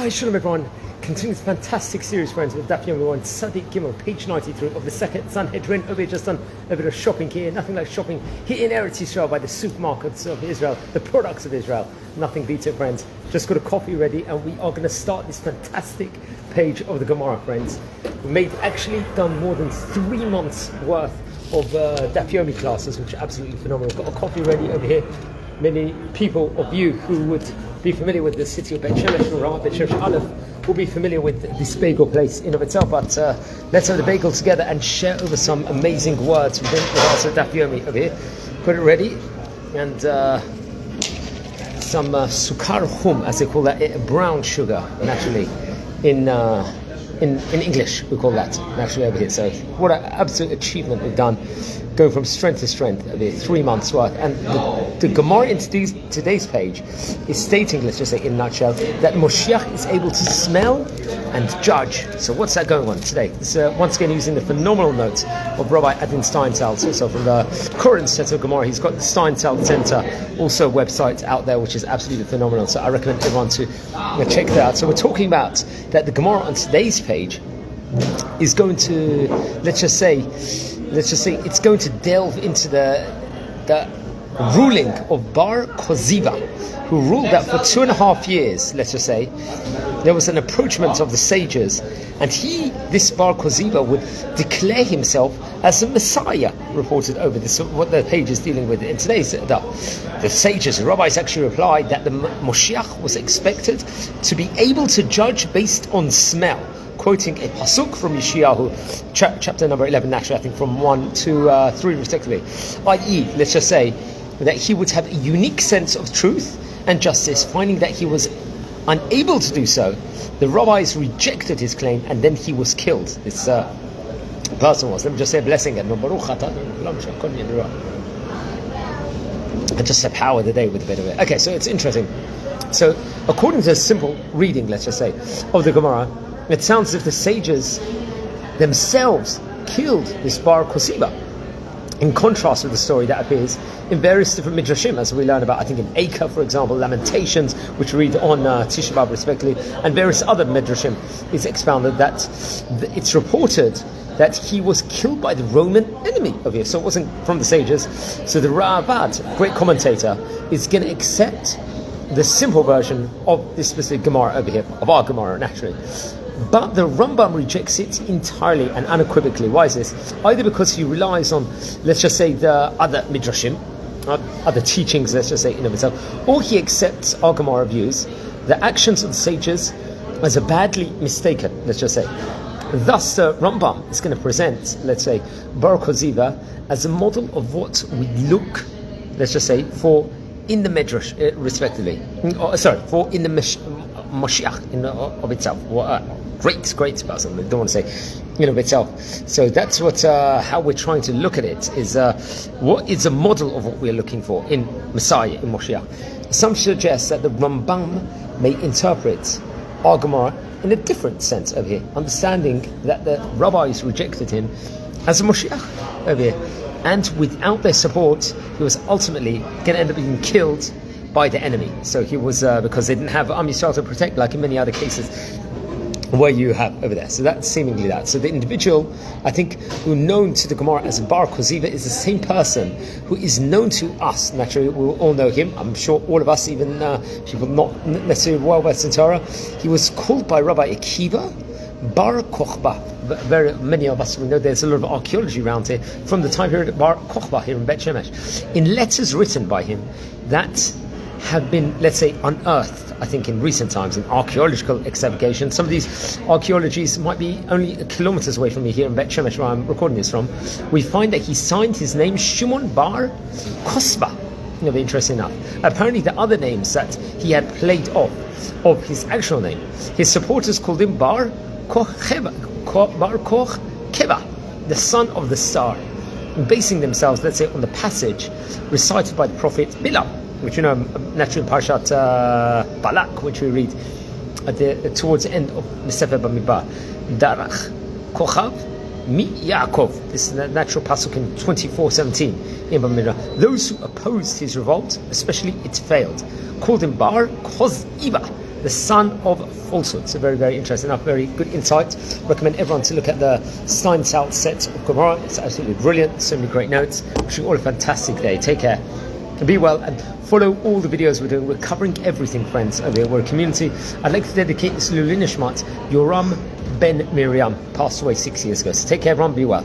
Hi, Shalom everyone. Continue this fantastic series, friends, with Daf Yomi Gemara, Sadiq Gimel, page 93 of the Masechet Sanhedrin. Over here, just done a bit of shopping here. Nothing like shopping here in Eretz Yisrael by the supermarkets of Israel, the products of Israel. Nothing beats it, friends. Just got a coffee ready, and we are going to start this fantastic page of the Gemara, friends. We actually done more than 3 months worth of Daf Yomi classes, which are absolutely phenomenal. Got a coffee ready over here. Many people of you who would be familiar with the city of Bet Shemesh or Ramat Bet Shemesh Aleph will be familiar with this bagel place in of itself. But let's have the bagel together and share over some amazing words within regards to Daf Yomi over here. Got it ready, and some sukar hum, as they call that, brown sugar, naturally, in English we call that naturally over here. So what an absolute achievement we've done, going from strength to strength over here, 3 months worth. And the Gemara in today's page is stating, let's just say in a nutshell, that Moshiach is able to smell and judge. So what's that going on today? It's once again using the phenomenal notes of Rabbi Adin Steinsaltz, also from the current set of Gemara. He's got the Steinsaltz Center, also a website out there, which is absolutely phenomenal. So I recommend everyone to check that out. So we're talking about that the Gemara on today's page is going to, let's just say it's going to delve into the ruling of Bar Koziva, who ruled that for 2.5 years, let's just say, there was an approachment of the sages, and this Bar Koziva, would declare himself as a Messiah, reported over this, what the page is dealing with in today's the sages, the rabbis actually replied that the Moshiach was expected to be able to judge based on smell, quoting a pasuk from Yeshayahu, chapter number 11, actually, I think from 1 to 3 respectively, i.e., let's just say that he would have a unique sense of truth and justice. Finding that he was unable to do so, the rabbis rejected his claim, and then he was killed. This person was, let me just say a blessing, and just empower the day with a bit of it. Okay, so it's interesting. So according to a simple reading, let's just say, of the Gemara, it sounds as if the sages themselves killed this Bar Koziva, in contrast with the story that appears in various different midrashim, as we learn about, I think in Eika, for example, Lamentations, which we read on Tisha B'Av respectively, and various other midrashim, is expounded that it's reported that he was killed by the Roman enemy over here. So it wasn't from the sages. So the Ravad, great commentator, is going to accept the simple version of this specific Gemara over here, of our Gemara, naturally. But the Rambam rejects it entirely and unequivocally. Why is this? Either because he relies on, let's just say, the other midrashim, other teachings, let's just say, in of itself, or he accepts our Gemara views, the actions of the sages, as a badly mistaken, let's just say. Thus, the Rambam is going to present, let's say, Bar Koziva as a model of what we look, let's just say, for in the Midrash, respectively. For in the Moshiach in of itself. Great person. I don't want to say in of itself. So that's what how we're trying to look at it, is what is a model of what we're looking for in Messiah, in Moshiach. Some suggest that the Rambam may interpret our Gemara in a different sense over here, understanding that the rabbis rejected him as a Moshiach over here, and without their support, he was ultimately going to end up being killed by the enemy. So he was, because they didn't have Am Yisrael to protect, like in many other cases where you have over there. So that's seemingly that. So the individual, I think, who known to the Gemara as Bar Koziva is the same person who is known to us. Naturally, we will all know him. I'm sure all of us, even people not necessarily well versed in Torah. He was called by Rabbi Akiva Bar Kochva. Very many of us, we know there's a lot of archaeology around here from the time period of Bar Kochva here in Bet Shemesh, in letters written by him that have been, let's say, unearthed, I think, in recent times in archaeological excavations. Some of these archaeologies might be only kilometers away from me here in Bet Shemesh, where I'm recording this from. We find that he signed his name Shimon Bar Kochva. Very interesting enough. Apparently the other names that he had played off of his actual name, his supporters called him Bar Kochva, the son of the star, basing themselves, let's say, on the passage recited by the prophet Bilam, which you know naturally in Parshat Balak, which we read towards the end of Sefer Bamidbar. Darach Kochav mi Yaakov. This is the natural pasuk in 24:17 in Bamidbar. Those who opposed his revolt, especially it failed, called him Bar Koziva, the son of falsehood. So very, very interesting enough, very good insight. Recommend everyone to look at the Steinsaltz set of Gemara. It's absolutely brilliant. So many great notes. Wishing you all a fantastic day. Take care. Be well and follow all the videos we're doing. We're covering everything, friends, over here. We're a community. I'd like to dedicate this Lulin Ishmat. Yoram Ben Miriam passed away 6 years ago. So take care, everyone. Be well.